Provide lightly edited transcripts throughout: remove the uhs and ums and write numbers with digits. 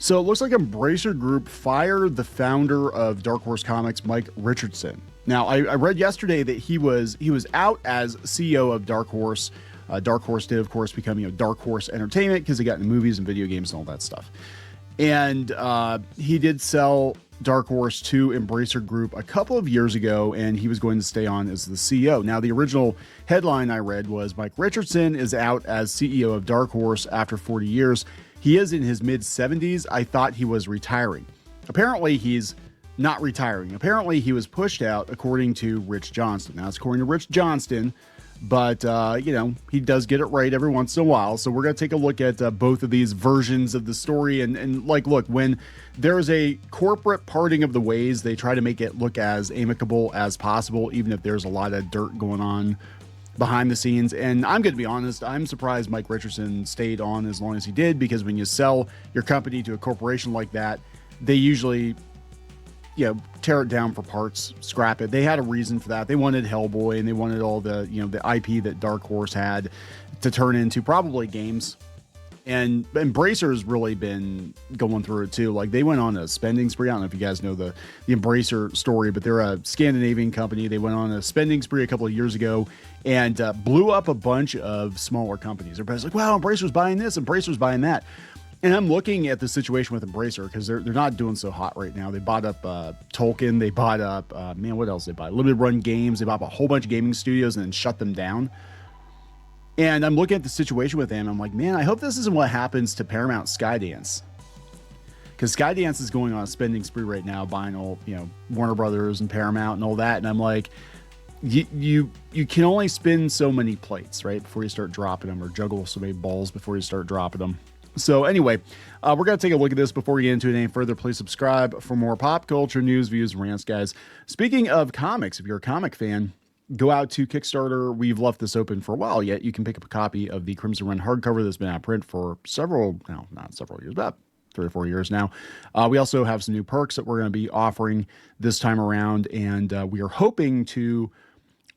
So it looks like Embracer Group fired the founder of Dark Horse Comics, Mike Richardson. Now, I read yesterday that he was out as CEO of Dark Horse. Dark Horse did, of course, become Dark Horse Entertainment because they got into movies and video games and all that stuff. And he did sell Dark Horse to Embracer Group a couple of years ago, and he was going to stay on as the CEO. Now, the original headline I read was Mike Richardson is out as CEO of Dark Horse after 40 years. He is in his mid-70s. I thought he was retiring. Apparently, he's not retiring. Apparently, he was pushed out, according to Rich Johnston. Now, it's according to Rich Johnston, but, he does get it right every once in a while. So we're going to take a look at both of these versions of the story. And look, when there's a corporate parting of the ways, they try to make it look as amicable as possible, even if there's a lot of dirt going on behind the scenes. And I'm going to be honest, I'm surprised Mike Richardson stayed on as long as he did, because when you sell your company to a corporation like that, they usually tear it down for parts, scrap it. They had a reason for that. They wanted Hellboy, and they wanted all the, the IP that Dark Horse had to turn into probably games. And Embracer's really been going through it too. Like, they went on a spending spree. I don't know if you guys know the Embracer story, but they're a Scandinavian company. They went on a spending spree a couple of years ago and blew up a bunch of smaller companies. Everybody's like, wow, Embracer's buying this, Embracer's buying that. And I'm looking at the situation with Embracer because they're not doing so hot right now. They bought up Tolkien. They bought up, what else they bought? Limited Run Games. They bought up a whole bunch of gaming studios and then shut them down. And I'm looking at the situation with them. I'm like, man, I hope this isn't what happens to Paramount Skydance. Because Skydance is going on a spending spree right now, buying all, Warner Brothers and Paramount and all that. And I'm like, you can only spin so many plates, right, before you start dropping them, or juggle so many balls before you start dropping them. So anyway, we're going to take a look at this. Before we get into it any further, please subscribe for more pop culture news, views, and rants, guys. Speaking of comics, if you're a comic fan, go out to Kickstarter. We've left this open for a while yet. You can pick up a copy of the Crimson Run hardcover that's been out of print for not several years, about 3 or 4 years now. We also have some new perks that we're going to be offering this time around, and we are hoping to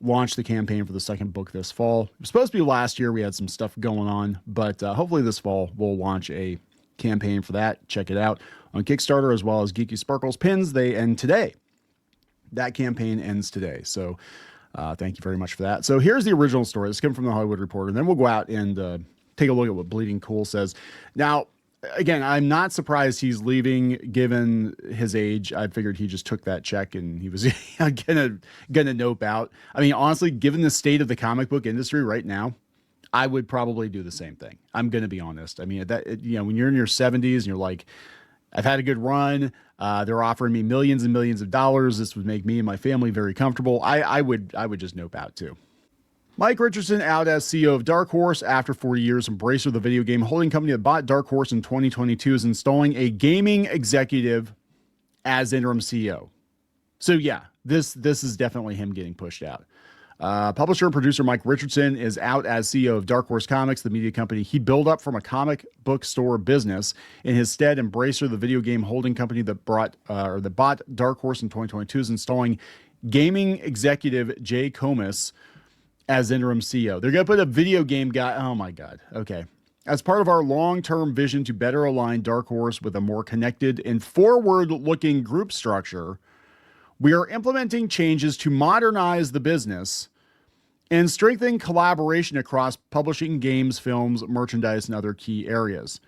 launch the campaign for the second book this fall. It was supposed to be last year. We had some stuff going on, but hopefully this fall we'll launch a campaign for that. Check it out on Kickstarter, as well as Geeky Sparkles pins. They end today. That campaign ends today. So thank you very much for that. So here's the original story. This came from the Hollywood Reporter. And then we'll go out and take a look at what Bleeding Cool says. Now, again, I'm not surprised he's leaving given his age. I figured he just took that check and he was gonna nope out. I mean, honestly, given the state of the comic book industry right now, I would probably do the same thing. I'm going to be honest. I mean, when you're in your 70s and you're like, I've had a good run. They're offering me millions and millions of dollars. This would make me and my family very comfortable. I would just nope out too. Mike Richardson out as CEO of Dark Horse after 40 years. Embracer, the video game holding company that bought Dark Horse in 2022, is installing a gaming executive as interim CEO. So yeah, this is definitely him getting pushed out. Publisher and producer Mike Richardson is out as CEO of Dark Horse Comics, the media company he built up from a comic book store business. In his stead, Embracer, the video game holding company that bought Dark Horse in 2022, is installing gaming executive Jay Comas as interim CEO. They're going to put a video game guy. Oh my God. Okay. As part of our long-term vision to better align Dark Horse with a more connected and forward-looking group structure, we are implementing changes to modernize the business and strengthen collaboration across publishing, games, films, merchandise, and other key areas.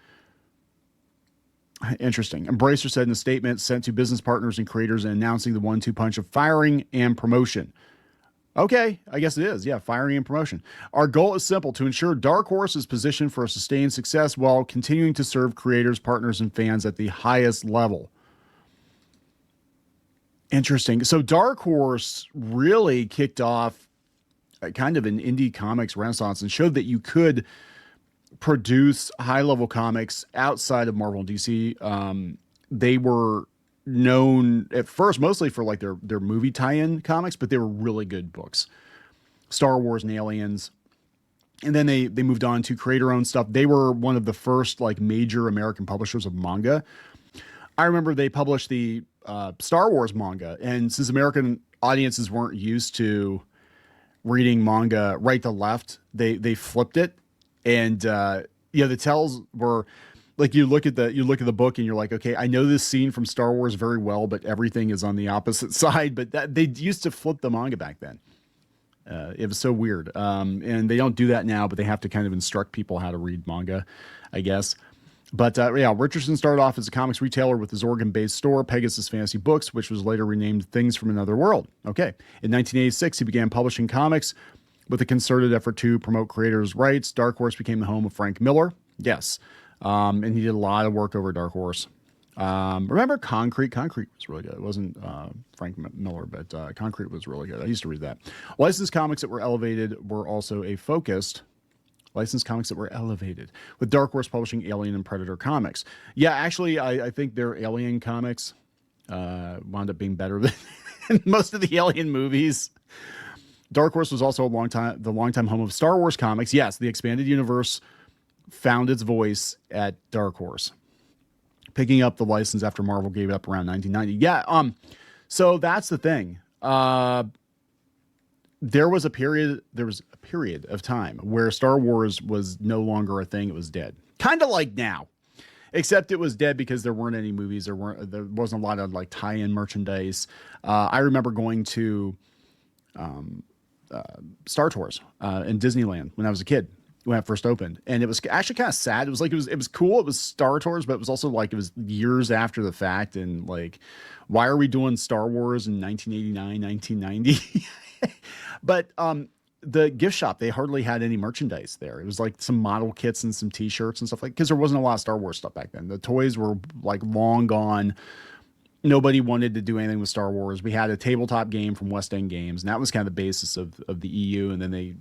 Interesting. Embracer said in a statement sent to business partners and creators and announcing the 1-2 punch of firing and promotion. Okay, I guess it is. Yeah, firing and promotion. Our goal is simple: to ensure Dark Horse is positioned for a sustained success while continuing to serve creators, partners, and fans at the highest level. Interesting. So Dark Horse really kicked off kind of an indie comics renaissance and showed that you could produce high-level comics outside of Marvel and DC. They were known at first mostly for like their movie tie-in comics, but they were really good books. Star Wars and Aliens. And then they moved on to creator-owned stuff. They were one of the first like major American publishers of manga. I remember they published the Star Wars manga, and since American audiences weren't used to reading manga right to left, they flipped it. And the tells were Like you look at the book and you're like, okay, I know this scene from Star Wars very well, but everything is on the opposite side. But that they used to flip the manga back then. It was so weird. And they don't do that now, but they have to kind of instruct people how to read manga, I guess. But yeah, Richardson started off as a comics retailer with his Oregon-based store, Pegasus Fantasy Books, which was later renamed Things from Another World. Okay. In 1986, he began publishing comics with a concerted effort to promote creators' rights. Dark Horse became the home of Frank Miller. Yes. And he did a lot of work over Dark Horse. Remember Concrete? Concrete was really good. It wasn't Frank Miller, but Concrete was really good. I used to read that. Licensed comics that were elevated were also a focused. Licensed comics that were elevated, with Dark Horse publishing Alien and Predator comics. Yeah, actually, I think their Alien comics wound up being better than most of the Alien movies. Dark Horse was also the longtime home of Star Wars comics. Yes, the expanded universe found its voice at Dark Horse, picking up the license after Marvel gave it up around 1990. Yeah, so that's the thing. There was a period of time where Star Wars was no longer a thing. It was dead. Kind of like now, except it was dead because there weren't any movies. There wasn't a lot of like tie-in merchandise. I remember going to Star Tours in Disneyland when I was a kid, when it first opened. And it was actually kind of sad. It was cool. It was Star Tours, but it was also like, it was years after the fact. And like, why are we doing Star Wars in 1989, 1990? But the gift shop, they hardly had any merchandise there. It was like some model kits and some t-shirts and stuff, like, because there wasn't a lot of Star Wars stuff back then. The toys were like long gone. Nobody wanted to do anything with Star Wars. We had a tabletop game from West End Games, and that was kind of the basis of the EU. And then they,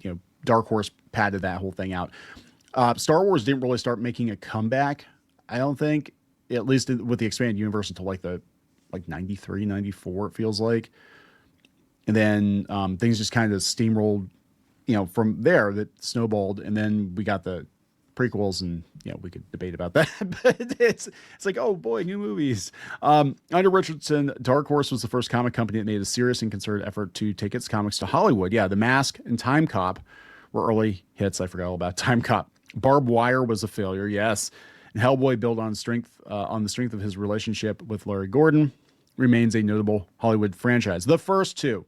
Dark Horse padded that whole thing out. Star Wars didn't really start making a comeback, I don't think, at least with the expanded universe, until like 93, 94, it feels like. And then things just kind of steamrolled, from there, that snowballed. And then we got the prequels, and we could debate about that, but it's like, oh boy, new movies. Under Richardson, Dark Horse was the first comic company that made a serious and concerted effort to take its comics to Hollywood. Yeah, The Mask and Time Cop were early hits. I forgot all about Time Cop. Barbed Wire was a failure, yes. And Hellboy, built on the strength of his relationship with Larry Gordon, remains a notable Hollywood franchise. The first two.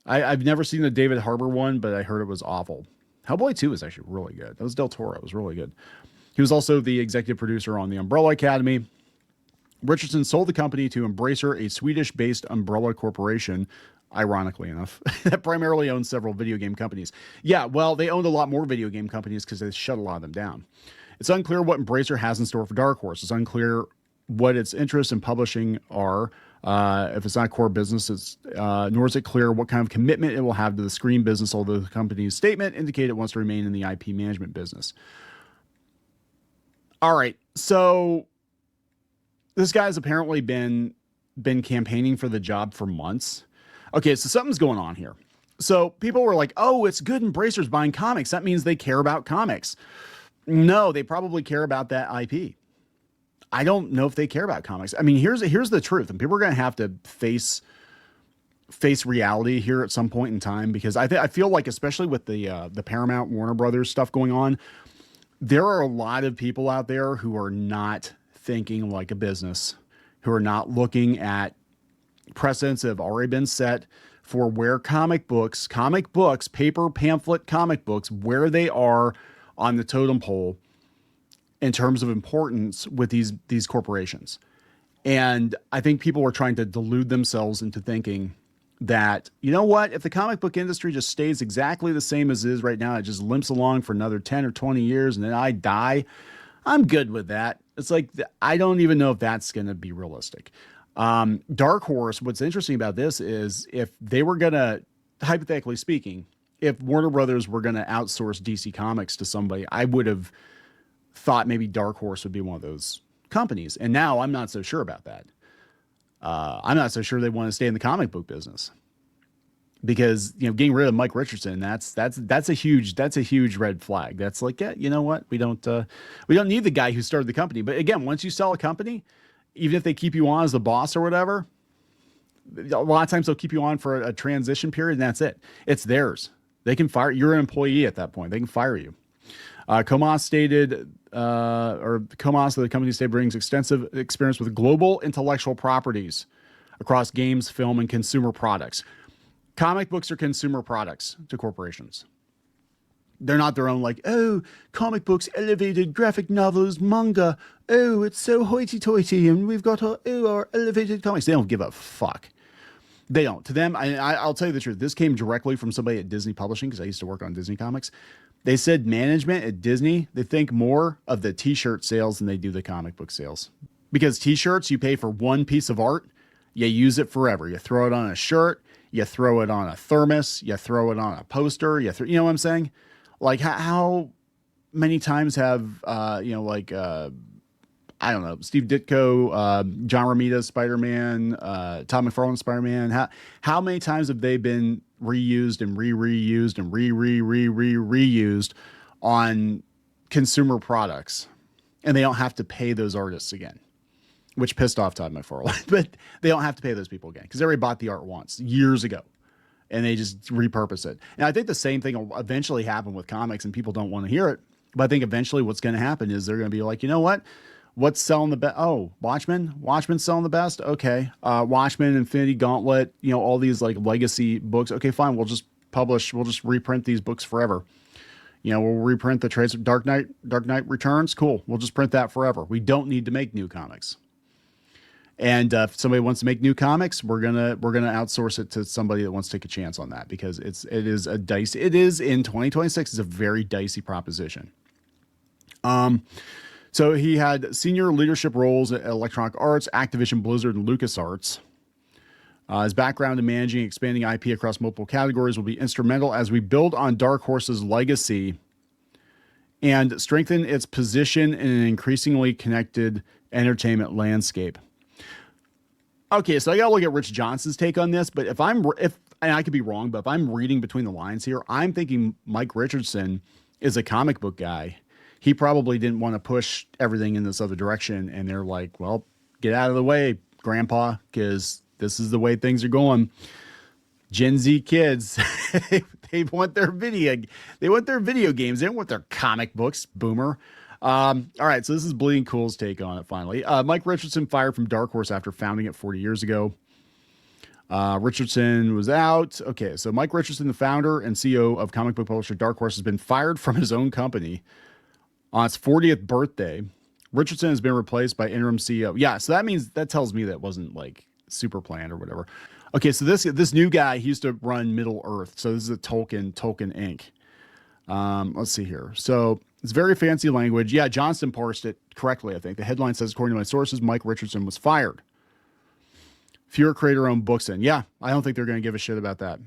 I've never seen the David Harbour one, but I heard it was awful. Hellboy 2 is actually really good. That was Del Toro. It was really good. He was also the executive producer on The Umbrella Academy. Richardson sold the company to Embracer, a Swedish-based umbrella corporation, ironically enough, that primarily owns several video game companies. Yeah, well, they owned a lot more video game companies because they shut a lot of them down. It's unclear what Embracer has in store for Dark Horse. It's unclear what its interests in publishing are. If it's not core business, nor is it clear what kind of commitment it will have to the screen business, although the company's statement indicated it wants to remain in the IP management business. All right, so this guy's apparently been campaigning for the job for months. Okay, so something's going on here. So people were like, oh, it's good Embracer's buying comics. That means they care about comics. No, they probably care about that IP. I don't know if they care about comics. I mean, here's the truth, and people are going to have to face reality here at some point in time, because I feel like, especially with the Paramount Warner Brothers stuff going on, there are a lot of people out there who are not thinking like a business, who are not looking at precedents that have already been set for where comic books, paper, pamphlet comic books, where they are on the totem pole in terms of importance with these corporations. And I think people are trying to delude themselves into thinking that, you know what, if the comic book industry just stays exactly the same as it is right now, it just limps along for another 10 or 20 years and then I die, I'm good with that. It's like, I don't even know if that's going to be realistic. Dark Horse, what's interesting about this is, if they were going to, hypothetically speaking, if Warner Brothers were going to outsource DC Comics to somebody, I would have thought maybe Dark Horse would be one of those companies. And now I'm not so sure about that. I'm not so sure they want to stay in the comic book business, because, getting rid of Mike Richardson, that's a huge red flag. That's like, yeah, you know what? We don't need the guy who started the company. But again, once you sell a company, even if they keep you on as the boss or whatever, a lot of times they'll keep you on for a transition period, and that's it. It's theirs. They can fire. You're an employee at that point. They can fire you. Comas stated, or Comas, the company stated, brings extensive experience with global intellectual properties across games, film, and consumer products. Comic books are consumer products to corporations. They're not their own, like, oh, comic books, elevated graphic novels, manga. Oh, it's so hoity-toity, and we've got our elevated comics. They don't give a fuck. They don't. To them, I'll tell you the truth. This came directly from somebody at Disney Publishing, because I used to work on Disney Comics. They said management at Disney, they think more of the t-shirt sales than they do the comic book sales. Because t-shirts, you pay for one piece of art, you use it forever. You throw it on a shirt, you throw it on a thermos, you throw it on a poster, you know what I'm saying? Like, how many times have, I don't know, Steve Ditko, John Romita, Spider-Man, Todd McFarlane, Spider-Man, how many times have they been reused and reused and reused on consumer products? And they don't have to pay those artists again, which pissed off Todd McFarlane. But they don't have to pay those people again because they already bought the art once, years ago. And they just repurpose it. And I think the same thing will eventually happen with comics, and people don't want to hear it. But I think eventually what's going to happen is they're going to be like, you know what? What's selling the best? Oh, Watchmen? Watchmen's selling the best? Okay. Watchmen, Infinity Gauntlet, all these like legacy books. Okay, fine. We'll just reprint these books forever. We'll reprint the Trace of Dark Knight Returns. Cool. We'll just print that forever. We don't need to make new comics. And if somebody wants to make new comics, we're gonna outsource it to somebody that wants to take a chance on that, because it is in 2026 is a very dicey proposition. So he had senior leadership roles at Electronic Arts, Activision Blizzard, and LucasArts. His background in managing and expanding IP across multiple categories will be instrumental as we build on Dark Horse's legacy and strengthen its position in an increasingly connected entertainment landscape. Okay, so I gotta look at Rich Johnson's take on this, but and I could be wrong, but if I'm reading between the lines here, I'm thinking Mike Richardson is a comic book guy. He probably didn't want to push everything in this other direction, and they're like, well, get out of the way, Grandpa, because this is the way things are going. Gen Z kids, they want their video games. They don't want their comic books, boomer. All right, so this is Bleeding Cool's take on it finally. Mike Richardson fired from Dark Horse after founding it 40 years ago. Richardson was out. Okay, so Mike Richardson, the founder and CEO of comic book publisher Dark Horse, has been fired from his own company on its 40th birthday. Richardson has been replaced by interim CEO. Yeah, so that tells me that wasn't like super planned or whatever. Okay, so this new guy, he used to run Middle Earth. So this is a Tolkien Inc. Let's see here. So it's very fancy language. Yeah, Johnston parsed it correctly, I think. The headline says, according to my sources, Mike Richardson was fired. Fewer creator-owned books in. Yeah, I don't think they're going to give a shit about that.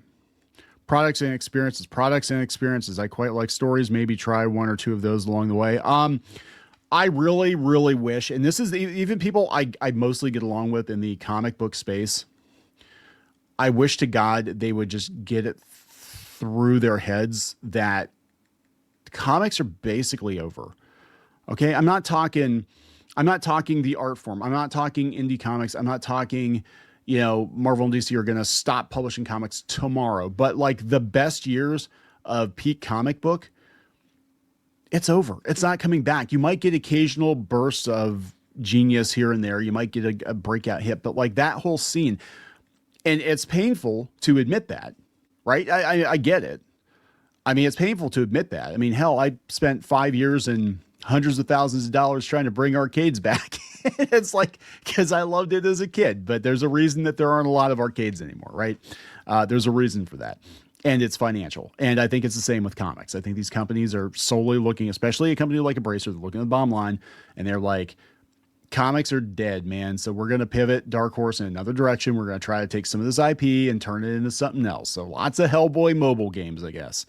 Products and experiences. I quite like stories. Maybe try one or two of those along the way. I really, really wish, and this is even people I mostly get along with in the comic book space, I wish to God they would just get it through their heads that comics are basically over. Okay. I'm not talking the art form. I'm not talking indie comics. I'm not talking, Marvel and DC are going to stop publishing comics tomorrow, but like the best years of peak comic book, it's over. It's not coming back. You might get occasional bursts of genius here and there. You might get a breakout hit, but like that whole scene, and it's painful to admit that, right? I get it. I mean, it's painful to admit that. I mean, hell, I spent 5 years and hundreds of thousands of dollars trying to bring arcades back. It's like, because I loved it as a kid, but there's a reason that there aren't a lot of arcades anymore, right? There's a reason for that. And it's financial. And I think it's the same with comics. I think these companies are solely looking, especially a company like Embracer, they're looking at the bottom line, and they're like, comics are dead, man. So we're going to pivot Dark Horse in another direction. We're going to try to take some of this IP and turn it into something else. So lots of Hellboy mobile games, I guess.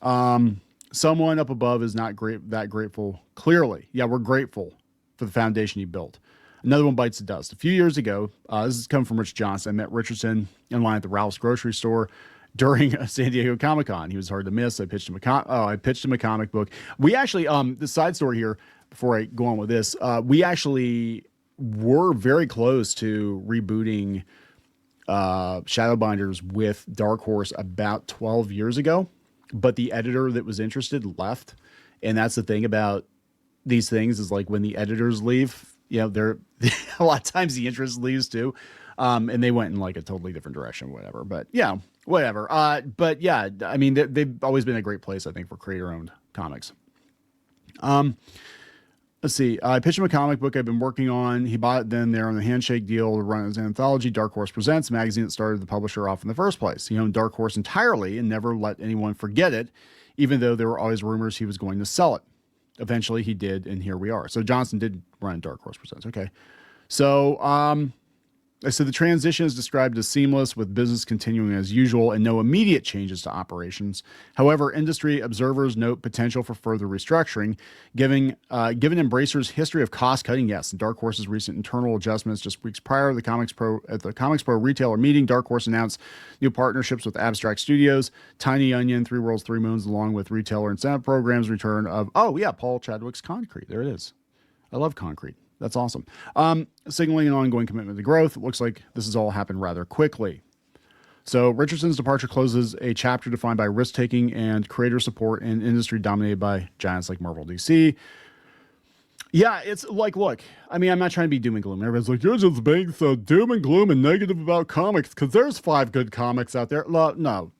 Someone up above is not that grateful. Clearly. Yeah, we're grateful for the foundation you built. Another one bites the dust. A few years ago, this is coming from Rich Johnson. I met Richardson in line at the Ralph's grocery store during a San Diego Comic-Con. He was hard to miss. I pitched him a comic book. We actually, the side story here, before I go on with this, we actually were very close to rebooting Shadowbinders with Dark Horse about 12 years ago. but the editor that was interested left. And that's the thing about these things is like when the editors leave, you know, they're a lot of times the interest leaves too. And they went in like a totally different direction, whatever. But yeah, whatever. But yeah, I mean, they've always been a great place, I think, for creator-owned comics. Let's see. I pitched him a comic book I've been working on. He bought it then there on the handshake deal to run his anthology, Dark Horse Presents, magazine that started the publisher off in the first place. He owned Dark Horse entirely and never let anyone forget it, even though there were always rumors he was going to sell it. Eventually he did, and here we are. So Johnson did run Dark Horse Presents. Okay. So, so the transition is described as seamless, with business continuing as usual and no immediate changes to operations. However, industry observers note potential for further restructuring, given Embracer's history of cost-cutting. Yes, and Dark Horse's recent internal adjustments just weeks prior at the Comics Pro retailer meeting. Dark Horse announced new partnerships with Abstract Studios, Tiny Onion, Three Worlds, Three Moons, along with retailer incentive programs, return of, Paul Chadwick's Concrete. There it is. I love Concrete. That's awesome. Signaling an ongoing commitment to growth. It looks like this has all happened rather quickly. So Richardson's departure closes a chapter defined by risk-taking and creator support in an industry dominated by giants like Marvel, DC. Yeah, it's like, look, I mean, I'm not trying to be doom and gloom. Everybody's like, you're just being so doom and gloom and negative about comics because there's 5 good comics out there. No,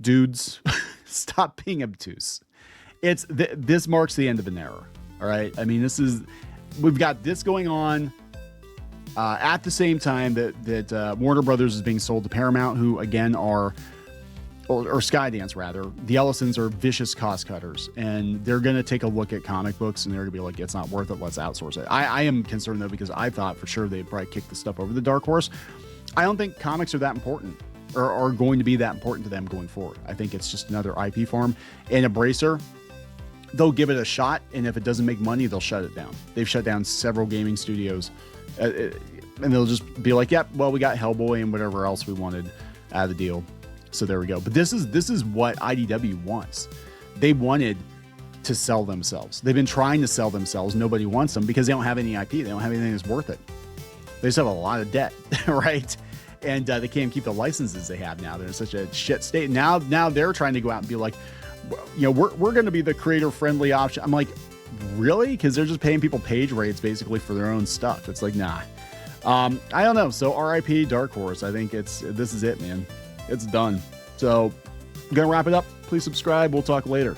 dudes, stop being obtuse. This marks the end of an era. All right. I mean, we've got this going on at the same time that Warner Brothers is being sold to Paramount, who again or Skydance rather. The Ellisons are vicious cost cutters, and they're going to take a look at comic books and they're going to be like, it's not worth it. Let's outsource it. I am concerned though, because I thought for sure they'd probably kick the stuff over the Dark Horse. I don't think comics are that important or are going to be that important to them going forward. I think it's just another IP farm and Embracer. They'll give it a shot, and if it doesn't make money, they'll shut it down. They've shut down several gaming studios, and they'll just be like, "Yep, well, we got Hellboy and whatever else we wanted out of the deal." So there we go. But this is what IDW wants. They wanted to sell themselves. They've been trying to sell themselves. Nobody wants them because they don't have any IP. They don't have anything that's worth it. They just have a lot of debt, right? And they can't keep the licenses they have now. They're in such a shit state. Now they're trying to go out and be like, you know, we're going to be the creator friendly option. I'm like, really? Because they're just paying people page rates basically for their own stuff. It's like, nah. I don't know. So RIP Dark Horse. I think this is it, man. It's done. So I'm going to wrap it up. Please subscribe. We'll talk later.